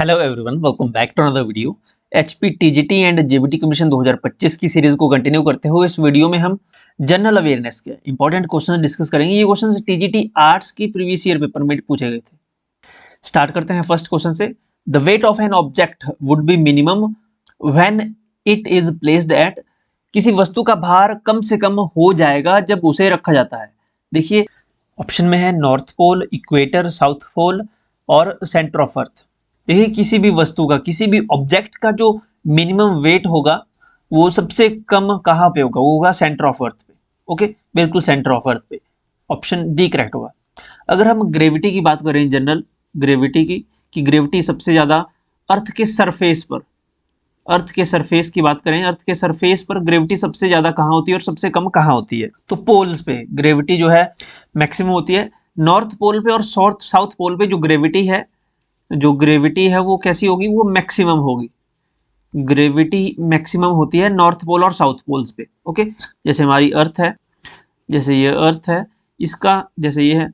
Hello everyone, welcome back to another video. HP TGT and JBT commission 2025 की series को continue करते हुए इस वीडियो में हम जनरल अवेयरनेस के इंपॉर्टेंट क्वेश्चन डिस्कस करेंगे। ये क्वेश्चन टीजीटी आर्ट्स की प्रीवियस ईयर पेपर में पूछे गए थे। स्टार्ट करते हैं फर्स्ट क्वेश्चन से। The weight of an object would be minimum when it is placed at. किसी वस्तु का भार कम से कम हो जाएगा जब उसे रखा जाता है। देखिए ऑप्शन में है north pole, equator, south pole और सेंटर ऑफ अर्थ। देखिए किसी भी वस्तु का, किसी भी ऑब्जेक्ट का जो मिनिमम वेट होगा वो सबसे कम कहाँ पे होगा? वो होगा सेंटर ऑफ अर्थ पे। ओके, बिल्कुल सेंटर ऑफ अर्थ पे। ऑप्शन डी करेक्ट होगा। अगर हम ग्रेविटी की बात करें, जनरल ग्रेविटी की, कि ग्रेविटी सबसे ज्यादा अर्थ के सरफेस पर, अर्थ के सरफेस की बात करें, अर्थ के सरफेस पर ग्रेविटी सबसे ज्यादा कहाँ होती है और सबसे कम कहाँ होती है? तो पोल्स पे ग्रेविटी जो है मैक्सिमम होती है। नॉर्थ पोल पे और साउथ पोल पे जो ग्रेविटी है वो कैसी होगी? वो मैक्सिमम होगी। ग्रेविटी मैक्सिमम होती है नॉर्थ पोल और साउथ पोल्स पे। ओके, जैसे हमारी अर्थ है, जैसे ये अर्थ है, इसका जैसे ये है,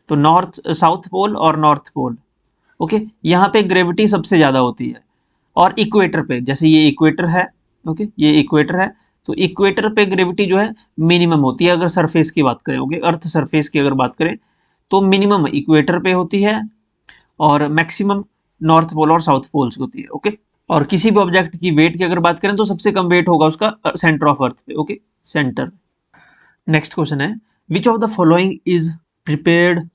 तो नॉर्थ साउथ पोल और नॉर्थ पोल। ओके, यहाँ पे ग्रेविटी सबसे ज्यादा होती है। और इक्वेटर पे, जैसे ये इक्वेटर है, ओके ये इक्वेटर है, तो इक्वेटर पे ग्रेविटी जो है मिनिमम होती है। अगर सरफेस की बात करें, ओके अर्थ सरफेस की अगर बात करें तो मिनिमम इक्वेटर पे होती है और मैक्सिमम नॉर्थ पोल और साउथ पोल्स की होती है। ओके, और किसी भी ऑब्जेक्ट की वेट की अगर बात करें तो सबसे कम वेट होगा उसका सेंटर ऑफ अर्थ पे। Okay, centre. नेक्स्ट क्वेश्चन है, which of the following is prepared,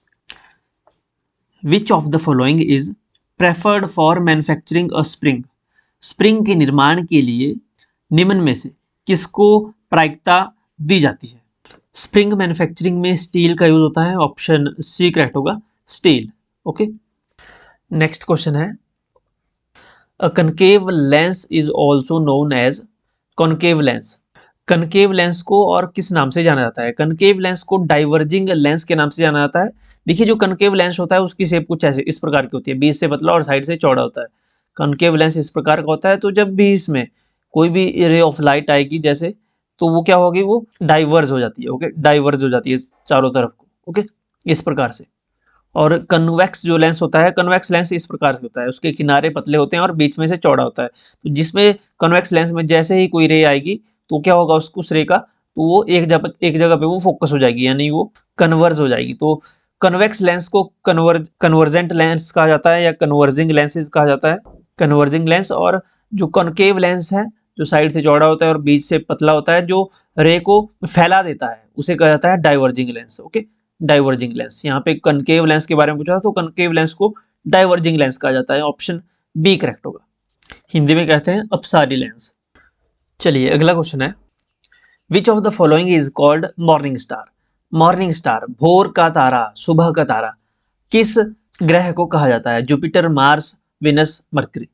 which of the following is preferred for manufacturing a spring. Spring के निर्माण के लिए निम्न में से किसको प्रायिकता दी जाती है? स्प्रिंग मैन्युफैक्चरिंग में स्टील का यूज होता है। ऑप्शन सी करेक्ट होगा, स्टील। ओके, नेक्स्ट क्वेश्चन है, a concave lens is also known as concave lens. Concave lens को और किस नाम से जाना जाता है? कनकेव लेंस को डाइवर्जिंग लेंस के नाम से जाना जाता है। देखिए जो कनकेव लेंस होता है उसकी शेप कुछ ऐसे इस प्रकार की होती है, बीच से पतला और साइड से चौड़ा होता है। कनकेव लेंस इस प्रकार का होता है, तो जब भी इसमें कोई भी रे ऑफ लाइट आएगी जैसे, तो वो क्या होगी? वो डाइवर्ज हो जाती है। ओके, डाइवर्ज हो जाती है चारों तरफ को। ओके, इस प्रकार से। और कन्वेक्स जो लेंस होता है, कन्वेक्स लेंस इस प्रकार से होता है, उसके किनारे पतले होते हैं और बीच में से चौड़ा होता है। तो जिसमें कन्वेक्स लेंस में जैसे ही कोई रे आएगी तो क्या होगा उसको, उस रे का, तो वो एक जगह पे वो फोकस हो जाएगी, यानी वो कन्वर्ज हो जाएगी। तो कन्वेक्स लेंस को कन्वर्जेंट लेंस कहा जाता है या कन्वर्जिंग लेंसेज कहा जाता है, कन्वर्जिंग लेंस। और जो कॉनकेव लेंस है, जो साइड से चौड़ा होता है और बीच से पतला होता है, जो रे को फैला देता है, उसे कहा जाता है diverging lens. Okay, diverging lens. यहाँ पे कनकेव लेंस के बारे में पूछा था, तो कनकेव लेंस को डाइवर्जिंग लेंस कहा जाता है। ऑप्शन बी करेक्ट होगा। हिंदी में कहते हैं अपसारी लेंस। चलिए अगला क्वेश्चन है, which of the following is called morning star. Morning star, भोर का तारा, सुबह का तारा, किस ग्रह को कहा जाता है? Jupiter, Mars, Venus, mercury.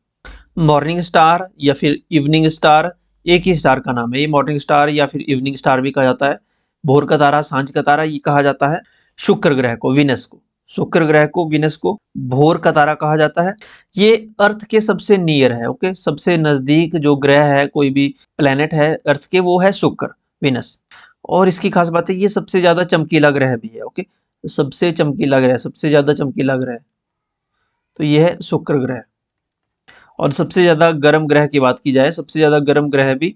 Morning star या फिर इवनिंग स्टार, एक ही स्टार का नाम है ये। मॉर्निंग स्टार या फिर इवनिंग स्टार भी कहा जाता है। भोर का तारा, सांझ का तारा, ये कहा जाता है शुक्र ग्रह को, विनस को। शुक्र ग्रह को, विनस को भोर का तारा कहा जाता है। ये अर्थ के सबसे नियर है। ओके, सबसे नजदीक जो ग्रह है, कोई भी प्लेनेट है अर्थ के, वो है शुक्र, विनस। और इसकी खास बात है ये सबसे ज्यादा चमकीला ग्रह भी है। ओके, सबसे चमकीला ग्रह, सबसे ज्यादा चमकीला ग्रह, तो ये है शुक्र ग्रह। और सबसे ज्यादा गर्म ग्रह की बात की जाए, सबसे ज्यादा गर्म ग्रह भी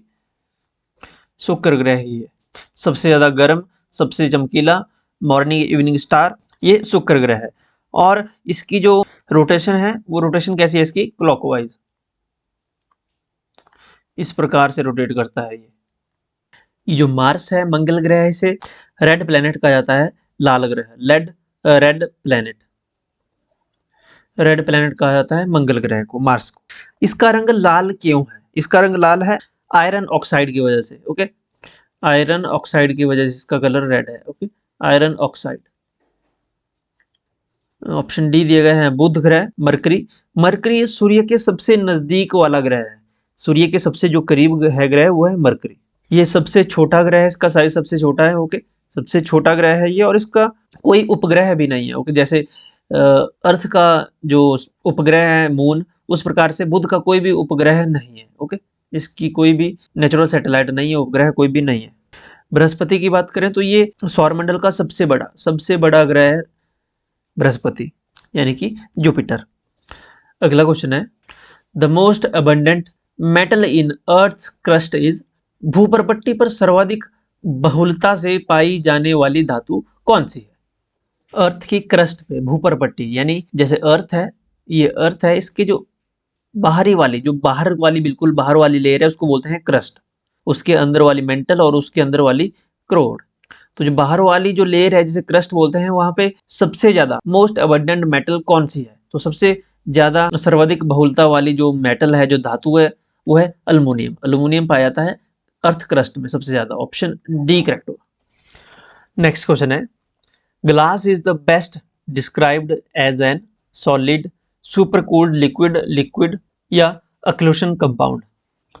शुक्र ग्रह ही है। सबसे ज्यादा गर्म, सबसे चमकीला, मॉर्निंग इवनिंग स्टार, ये शुक्र ग्रह है। और इसकी जो रोटेशन है, वो रोटेशन कैसी है इसकी? क्लॉकवाइज, इस प्रकार से रोटेट करता है ये जो मार्स है, मंगल ग्रह है, इसे रेड प्लेनेट कहा जाता है, लाल ग्रह, रेड प्लेनेट, रेड प्लेनेट कहा जाता है मंगल ग्रह को, मार्स को। इसका रंग लाल क्यों है? इसका रंग लाल है आयरन ऑक्साइड की वजह से। ओके, आयरन ऑक्साइड की वजह से इसका कलर रेड है। Okay, iron oxide. Option D दिए गए हैं बुध ग्रह, मरकरी। मरकरी सूर्य के सबसे नजदीक वाला ग्रह है, सूर्य के सबसे जो करीब है ग्रह वो है मरकरी। ये सबसे छोटा ग्रह है, इसका साइज सबसे छोटा है। ओके, सबसे छोटा ग्रह है ये, और इसका कोई उपग्रह भी नहीं है। ओके, जैसे अर्थ का जो उपग्रह है मून, उस प्रकार से बुध का कोई भी उपग्रह नहीं है। ओके, इसकी कोई भी नेचुरल सैटेलाइट नहीं है, उपग्रह कोई भी नहीं है। बृहस्पति की बात करें तो ये सौरमंडल का सबसे बड़ा ग्रह है बृहस्पति, यानी कि जुपिटर। अगला क्वेश्चन है, the most abundant metal in earth's crust is, भूपर्पट्टी पर सर्वाधिक बहुलता से पाई जाने वाली धातु कौन सी है? अर्थ की क्रस्ट पे, भूपर्पट्टी यानी जैसे अर्थ है, ये अर्थ है, इसके जो बाहरी वाली, जो बाहर वाली, बिल्कुल बाहर वाली लेयर है उसको बोलते हैं क्रस्ट, उसके अंदर वाली मेंटल और उसके अंदर वाली क्रोड। तो जो बाहर वाली जो लेयर है जिसे क्रस्ट बोलते हैं, वहां पे सबसे ज्यादा मोस्ट अबंडेंट मेटल कौन सी है? तो सबसे ज्यादा सर्वाधिक बहुलता वाली जो मेटल है, जो धातु है, वो है अल्मोनियम। अल्मोनियम पाया जाता है अर्थ क्रस्ट में सबसे ज्यादा। ऑप्शन डी करेक्ट होगा। नेक्स्ट क्वेश्चन है, glass is the best described as an solid, super cooled liquid, liquid या occlusion compound.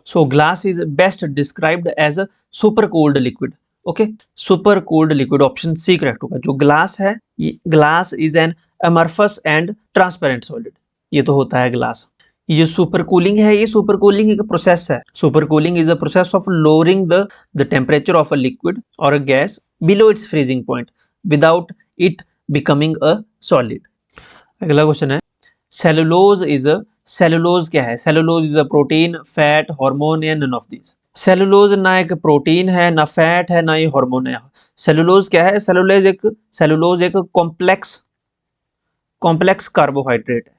So glass is best described as a super cooled liquid. Okay, super cooled liquid, option C correct होगा। जो glass है, ये glass is an amorphous and transparent solid, ये तो होता है glass. ये सुपर कूलिंग है, ये सुपर कूलिंग एक प्रोसेस है। Super cooling is a process of lowering the temperature of a liquid और a gas below its freezing point without it becoming a solid. अगला क्वेश्चन है, सेलुलोज इज अ, सेलुलोज क्या है? Cellulose is a protein, fat, hormone या none of this. Cellulose ना एक protein है, ना फैट है, ना ये हार्मोन है। सेलुलोज क्या है? सेलुलोज एक कॉम्प्लेक्स कार्बोहाइड्रेट है,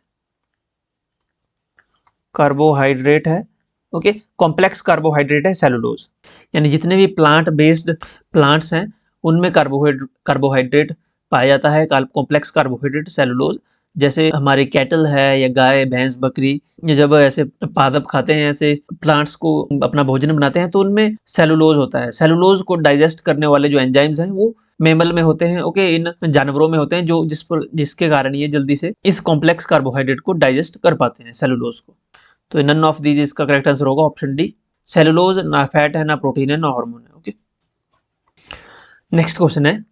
कार्बोहाइड्रेट है। ओके, कॉम्प्लेक्स कार्बोहाइड्रेट है सेलुलोज। यानी जितने भी प्लांट बेस्ड प्लांट्स हैं उनमें कार्बोहाइड्रेट पाया जाता है, कॉम्प्लेक्स कार्बोहाइड्रेट सेलुलोज। जैसे हमारी कैटल है या गाय भैंस बकरी, ये जब ऐसे पादप खाते हैं, ऐसे प्लांट्स को अपना भोजन बनाते हैं, तो उनमें सेलुलोज होता है। सेलुलोज को डाइजेस्ट करने वाले जो एंजाइम्स हैं वो मेमल में होते हैं। ओके, इन जानवरों में होते हैं जो जिसके कारण ये जल्दी से इस कॉम्प्लेक्स कार्बोहाइड्रेट को डाइजेस्ट कर पाते हैं, सेलुलोज को। तो नन ऑफ दीज इसका करेक्ट आंसर होगा ऑप्शन डी। सेलुलोज ना फैट है, ना प्रोटीन है, ना हार्मोन है। ओके, नेक्स्ट क्वेश्चन है,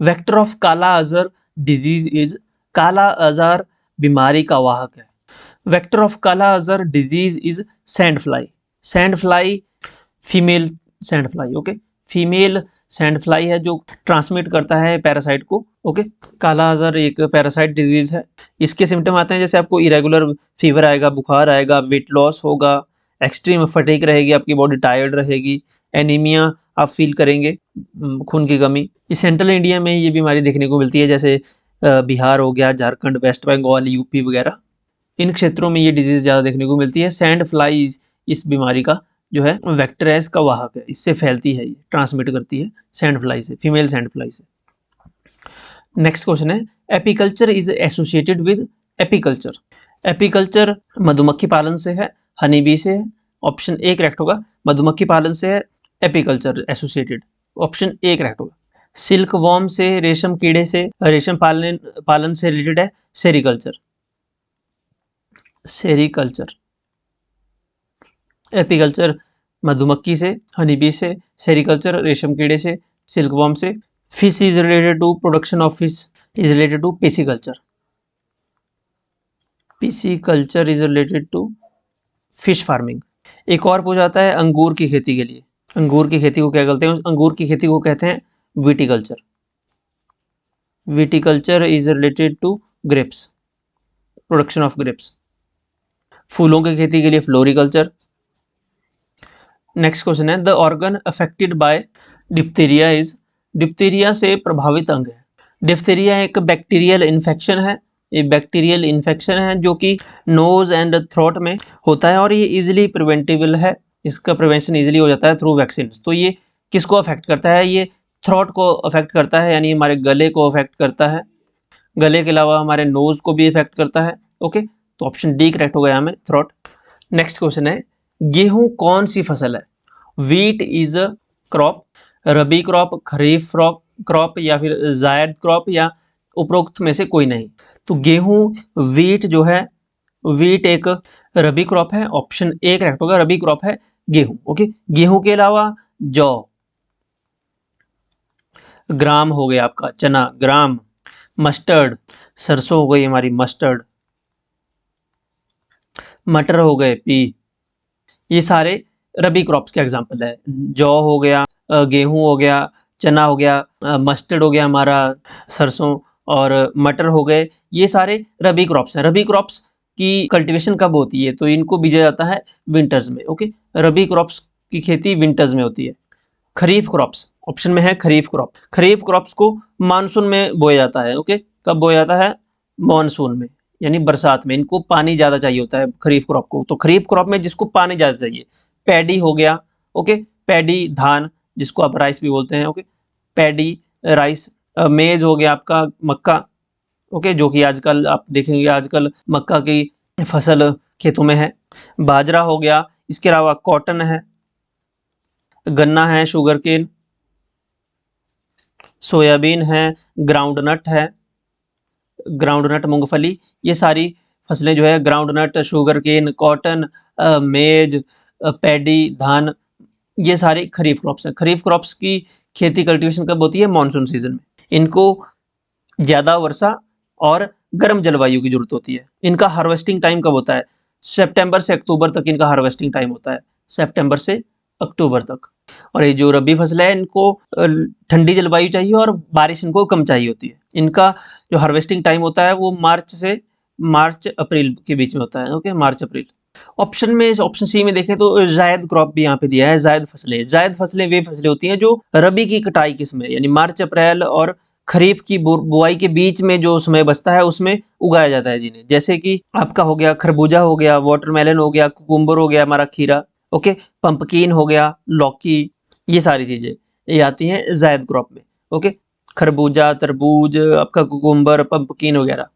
वेक्टर ऑफ काला अजहर डिजीज इज, काला अजहर बीमारी का वाहक है। वेक्टर ऑफ काला Azhar disease is sand fly. Sand fly female sand fly. Okay, female sand fly है जो ट्रांसमिट करता है पैरासाइट को। ओके, काला अजहर एक पैरासाइट डिजीज है। इसके सिम्टम आते हैं जैसे आपको इरेगुलर फीवर आएगा, बुखार आएगा, वेट लॉस होगा, एक्सट्रीम फटीग रहेगी, आपकी बॉडी टायर्ड रहेगी, एनीमिया आप फील करेंगे, खून की कमी। ये सेंट्रल इंडिया में ये बीमारी देखने को मिलती है, जैसे बिहार हो गया, झारखंड, वेस्ट बंगाल, यूपी वगैरह, इन क्षेत्रों में ये डिजीज ज़्यादा देखने को मिलती है। सैंड फ्लाई इस बीमारी का जो है वेक्टर है, इसका वाहक है, इससे फैलती है, ये ट्रांसमिट करती है सैंड फ्लाई से, फीमेल सैंड फ्लाई से। नेक्स्ट क्वेश्चन है, apiculture is associated with, apiculture, apiculture मधुमक्खी पालन से है, हनी बी से है। ऑप्शन ए करेक्ट होगा, मधुमक्खी पालन से है apiculture associated, option A correct होगा। सिल्क वॉर्म से, रेशम कीड़े से, रेशम पालन से रिलेटेड है सेरिकल्चर, सेरिकल्चर। एपीकल्चर मधुमक्खी से, हनी बी से, सेरिकल्चर रेशम कीड़े से, सिल्क वॉर्म से। Fish is related to production of fish is related to pisciculture, pisciculture is related to fish farming. एक और पूछा जाता है अंगूर की खेती के लिए, अंगूर की खेती को क्या कहते हैं? अंगूर की खेती को कहते हैं viticulture, viticulture is related to grapes, production of grapes. फूलों की खेती के लिए फ्लोरिकल्चर। नेक्स्ट क्वेश्चन है, the organ affected by diphtheria is, diphtheria से प्रभावित अंग है। डिप्थीरिया एक बैक्टीरियल इन्फेक्शन है, ये बैक्टीरियल इन्फेक्शन है जो कि नोज एंड थ्रोट में होता है और ये इजीली प्रिवेंटेबल है, इसका प्रिवेंशन इजीली हो जाता है थ्रू वैक्सीन। तो ये किसको अफेक्ट करता है? ये थ्रोट को अफेक्ट करता है, यानी हमारे गले को अफेक्ट करता है, गले के अलावा हमारे नोज को भी इफेक्ट करता है। ओके, तो ऑप्शन डी करेक्ट हो गया हमें, थ्रोट। नेक्स्ट क्वेश्चन है, गेहूं कौन सी फसल है? Wheat is a crop, rabi crop, kharif crop या फिर जायद क्रॉप या उपरोक्त में से कोई नहीं। तो गेहूं, वीट जो है, वीट एक रबी क्रॉप है, ऑप्शन ए करेक्ट होगा, रबी क्रॉप है गेहूं। ओके, गेहूं के अलावा जौ, ग्राम हो गया आपका चना, ग्राम, मस्टर्ड, सरसों हो गई हमारी मस्टर्ड, मटर हो गए पी, ये सारे रबी क्रॉप्स के एग्जांपल है। जौ हो गया, गेहूं हो गया, चना हो गया, मस्टर्ड हो गया हमारा, सरसों और मटर हो गए, ये सारे रबी क्रॉप्स हैं। रबी क्रॉप्स की कल्टीवेशन कब होती है, तो इनको बीजा जाता है विंटर्स में। ओके, रबी क्रॉप्स की खेती विंटर्स में होती है। खरीफ क्रॉप्स, ऑप्शन में है खरीफ क्रॉप। खरीफ क्रॉप्स को मानसून में बोया जाता है। ओके, कब बोया जाता है? मानसून में, यानी बरसात में। इनको पानी ज़्यादा चाहिए होता है खरीफ क्रॉप को, तो खरीफ क्रॉप में जिसको पानी ज़्यादा चाहिए, पैडी हो गया। ओके, पैडी धान, जिसको आप राइस भी बोलते हैं। Okay, paddy rice. मेज हो गया आपका मक्का। ओके, जो कि आजकल आप देखेंगे आजकल मक्का की फसल खेतों में है। बाजरा हो गया। इसके अलावा कॉटन है, गन्ना है, शुगर केन, सोयाबीन है, ग्राउंडनट है, ग्राउंडनट मूंगफली। ये सारी फसलें जो है ग्राउंडनट, शुगर केन, कॉटन, मेज, पैडी, धान, ये सारे खरीफ क्रॉप्स हैं। खरीफ क्रॉप्स की खेती कल्टीवेशन कब होती है? मानसून सीजन में। इनको ज़्यादा वर्षा और गर्म जलवायु की जरूरत होती है। इनका हार्वेस्टिंग टाइम कब होता है? सितंबर से अक्टूबर तक इनका हार्वेस्टिंग टाइम होता है, सितंबर से अक्टूबर तक। और ये जो रबी फसल है इनको ठंडी जलवायु चाहिए और बारिश इनको कम चाहिए होती है। इनका जो हार्वेस्टिंग टाइम होता है वो मार्च अप्रैल के बीच में होता है। ओके, मार्च अप्रैल। ऑप्शन सी में देखें तो जायद क्रॉप भी यहाँ पे दिया है, जायद फसलें। जायद फसलें वे फसलें होती हैं जो रबी की कटाई के समय, यानी मार्च अप्रैल और खरीफ की बुआई के बीच में जो समय बचता है उसमें उगाया जाता है जिन्हें। जैसे कि आपका हो गया खरबूजा, हो गया वाटरमेलन, हो गया कुकुम्बर, हो गया हमारा खीरा। ओके, पंपकीन हो गया, लौकी, ये सारी चीजें ये आती हैं जायद क्रॉप में। ओके, खरबूजा, तरबूज, आपका कुकुम्बर, पंपकीन वगैरह।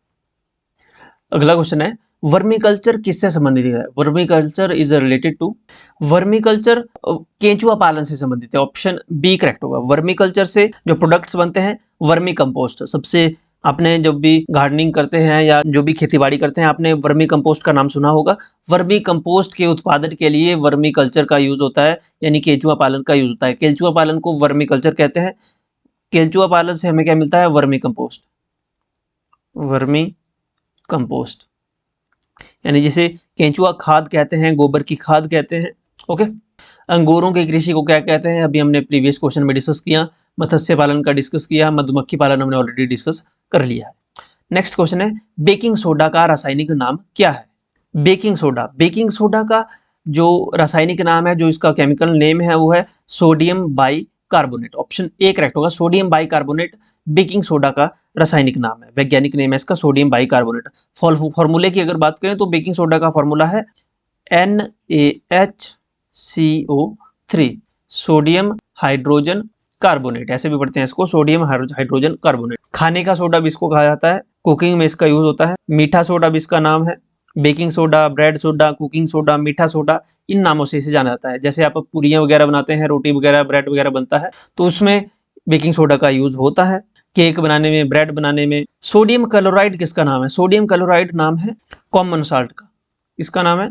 अगला क्वेश्चन है, वर्मी कल्चर किससे संबंधित है? Vermi culture is related to, vermi culture केंचुआ पालन से संबंधित है। ऑप्शन बी करेक्ट होगा। वर्मी कल्चर से जो प्रोडक्ट्स बनते हैं, वर्मी कंपोस्ट। सबसे आपने जब भी गार्डनिंग करते हैं या जो भी खेतीबाड़ी करते हैं, आपने वर्मी कंपोस्ट का नाम सुना होगा। वर्मी कंपोस्ट के उत्पादन के लिए वर्मी कल्चर का यूज होता है, यानी केंचुआ पालन का यूज होता है। केंचुआ पालन को वर्मी कल्चर कहते हैं। केंचुआ पालन से हमें क्या मिलता है? Vermi compost. वर्मी कंपोस्ट, यानी जिसे केंचुआ खाद कहते हैं, गोबर की खाद कहते हैं। ओके, अंगूरों की कृषि को क्या कहते हैं? अभी हमने प्रीवियस क्वेश्चन में डिस्कस किया। मत्स्य पालन का डिस्कस किया, मधुमक्खी पालन हमने ऑलरेडी डिस्कस कर लिया है। नेक्स्ट क्वेश्चन है, बेकिंग सोडा का रासायनिक नाम क्या है? बेकिंग सोडा, बेकिंग सोडा का जो रासायनिक नाम है, जो इसका केमिकल नेम है, वो है sodium bicarbonate. Option A correct होगा। Sodium bicarbonate baking soda का रासायनिक नाम है, वैज्ञानिक नेम है इसका सोडियम बाई कार्बोनेट। फॉर्मूले की अगर बात करें तो बेकिंग सोडा का फॉर्मूला है NaHCO3, सोडियम हाइड्रोजन कार्बोनेट, ऐसे भी पढ़ते हैं इसको, सोडियम हाइड्रोजन कार्बोनेट। खाने का सोडा भी इसको कहा जाता है, कुकिंग में इसका यूज होता है। मीठा सोडा भी इसका नाम है। Baking soda, bread soda, cooking soda, मीठा सोडा, इन नामों से इसे जाना जाता है। जैसे आप पूरियां वगैरह बनाते हैं, रोटी वगैरह, ब्रेड वगैरह बनता है, तो उसमें बेकिंग सोडा का यूज होता है। केक बनाने में, ब्रेड बनाने में। सोडियम क्लोराइड किसका नाम है? सोडियम क्लोराइड नाम है कॉमन साल्ट का। इसका नाम है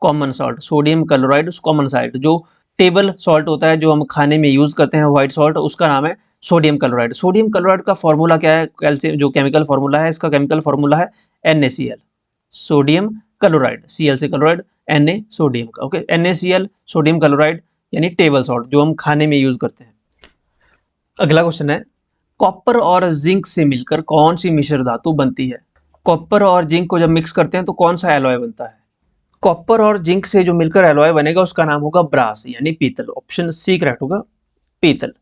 common salt, sodium chloride common salt. जो टेबल सॉल्ट होता है, जो हम खाने में यूज करते हैं, व्हाइट सॉल्ट, उसका नाम है सोडियम क्लोराइड। सोडियम क्लोराइड का फॉर्मूला क्या है? कैल्शियम जो केमिकल फॉर्मूला है, इसका केमिकल फॉर्मूला है NaCl, सोडियम क्लोराइड, Cl से क्लोराइड, Na सोडियम का। ओके, NaCl सोडियम क्लोराइड यानी टेबल सॉल्ट, जो हम खाने में यूज करते हैं। अगला क्वेश्चन है, कॉपर और जिंक से मिलकर कौन सी मिश्र धातु बनती है? कॉपर और जिंक को जब मिक्स करते हैं तो कौन सा एलॉय बनता है? कॉपर और जिंक से जो मिलकर एलॉय बनेगा उसका नाम होगा ब्रास, यानी पीतल। ऑप्शन सी करेक्ट होगा, पीतल।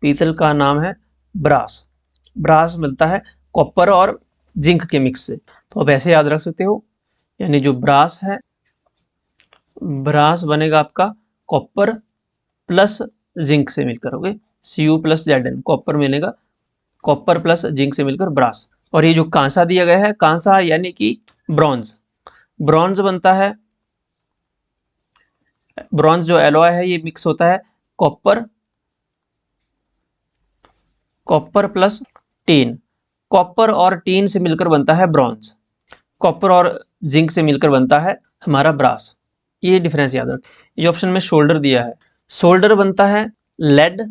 पीतल का नाम है ब्रास। ब्रास मिलता है कॉपर और जिंक के मिक्स से। तो आप ऐसे याद रख सकते हो, यानी जो ब्रास है, ब्रास बनेगा आपका कॉपर प्लस जिंक से मिलकर। Okay, Cu plus Zn, copper मिलेगा, कॉपर प्लस जिंक से मिलकर ब्रास। और ये जो कांसा दिया गया है, कांसा यानी कि ब्रॉन्ज, ब्रॉन्ज बनता है। ब्रॉन्ज जो एलॉय है ये मिक्स होता है कॉपर प्लस टीन। कॉपर और टीन से मिलकर बनता है ब्रॉन्ज, कॉपर और जिंक से मिलकर बनता है हमारा ब्रास। ये डिफरेंस याद रखें। ये ऑप्शन में शोल्डर दिया है, शोल्डर बनता है लेड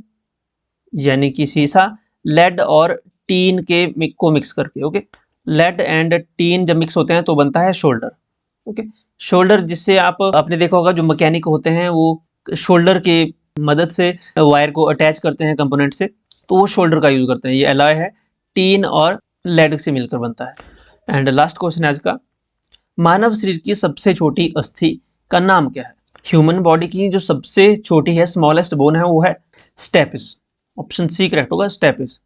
यानी कि सीसा, लेड और टीन के को मिक्स करके। ओके, लेड एंड टीन जब मिक्स होते हैं तो बनता है शोल्डर। ओके, शोल्डर जिससे आपने देखा होगा जो मैकेनिक होते हैं वो शोल्डर के मदद से वायर को अटैच करते हैं कंपोनेंट से, तो वो शोल्डर का यूज करते हैं। ये एलॉय है टीन और लेड से मिलकर बनता है। एंड लास्ट क्वेश्चन है आज का, मानव शरीर की सबसे छोटी अस्थि का नाम क्या है? ह्यूमन बॉडी की जो सबसे छोटी है, स्मॉलेस्ट बोन है, वो है स्टेपिस। ऑप्शन सी करेक्ट होगा, स्टेपिस।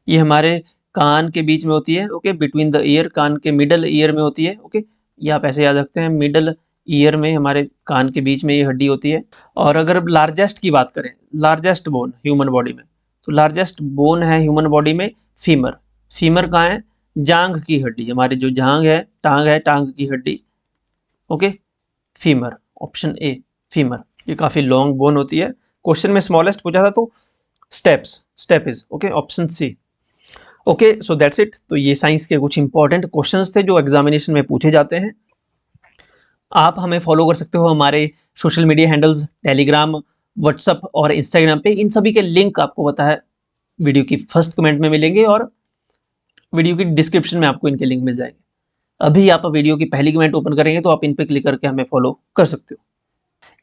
ये हमारे कान के बीच में होती है, ओके, बिटवीन द ईयर, कान के मिडल ईयर में होती है, ओके। ये आप ऐसे याद रखते हैं, मिडल ईयर में हमारे कान के बीच में ये हड्डी होती है। और अगर लार्जेस्ट की बात करें, लार्जेस्ट बोन ह्यूमन बॉडी में, तो लार्जेस्ट बोन है ह्यूमन बॉडी में फीमर। फीमर कहाँ है? जांघ की हड्डी, हमारी जो जांघ है, टांग की हड्डी, okay, femur. Option A femur. ये काफी लॉन्ग बोन होती है। क्वेश्चन में स्मॉलेस्ट पूछा था तो stapes, okay, option C. Okay, so that's it. तो ये साइंस के कुछ इंपॉर्टेंट क्वेश्चंस थे जो एग्जामिनेशन में पूछे जाते हैं। आप हमें फॉलो कर सकते हो हमारे social media handles, Telegram, WhatsApp और इंस्टाग्राम पे। इन सभी के लिंक आपको पता है वीडियो की फर्स्ट कमेंट में मिलेंगे और वीडियो की डिस्क्रिप्शन में आपको इनके लिंक मिल जाएंगे। अभी आप वीडियो की पहली कमेंट ओपन करेंगे तो आप इन पे क्लिक करके हमें फॉलो कर सकते हो।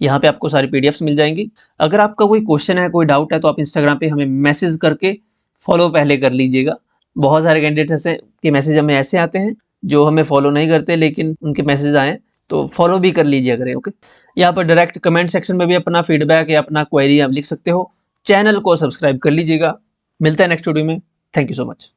यहाँ पे आपको सारी पीडीएफ्स मिल जाएंगी। अगर आपका कोई क्वेश्चन है, कोई डाउट है, तो आप इंस्टाग्राम पे हमें मैसेज करके फॉलो पहले कर लीजिएगा। बहुत सारे कैंडिडेट्स ऐसे के मैसेज हमें ऐसे आते हैं जो हमें फॉलो नहीं करते, लेकिन उनके मैसेज आए तो फॉलो भी कर लीजिए करें, ओके। यहाँ पर डायरेक्ट कमेंट सेक्शन में भी अपना फीडबैक या अपना क्वेरी आप लिख सकते हो। चैनल को सब्सक्राइब कर लीजिएगा। मिलता है नेक्स्ट वीडियो में। Thank you so much.